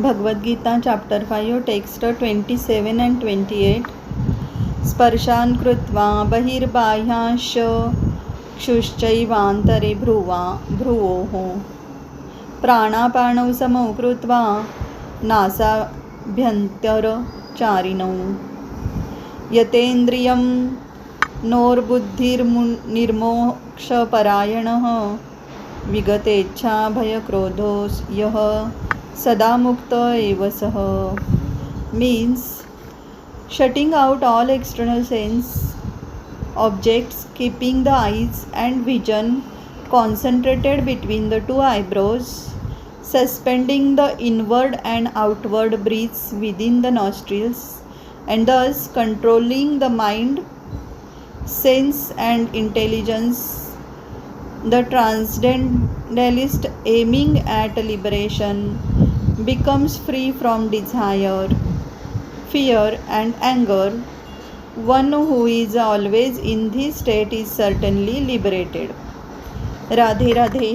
Bhagavad Gita chapter 5 text 27 and 28. स्पर्शान् कृत्वा बहिर्बाह्यांश क्षुश्चैवान्तरे भ्रुवोः प्राणापानौ समौ कृत्वा नासाभ्यन्तरचारिणौ यतेन्द्रियं नोर्बुद्धिर्निर्मोक्षपरायणः विगतेच्छा भयक्रोधो यः सदा मुक्त एव सः. Means shutting out all external sense objects, keeping the eyes and vision concentrated between the two eyebrows, suspending the inward and outward breaths within the nostrils, and thus controlling the mind, sense and intelligence. The transcendentalist, aiming at liberation, becomes free from desire, fear and anger. One who is always in this state is certainly liberated. Radhe Radhe.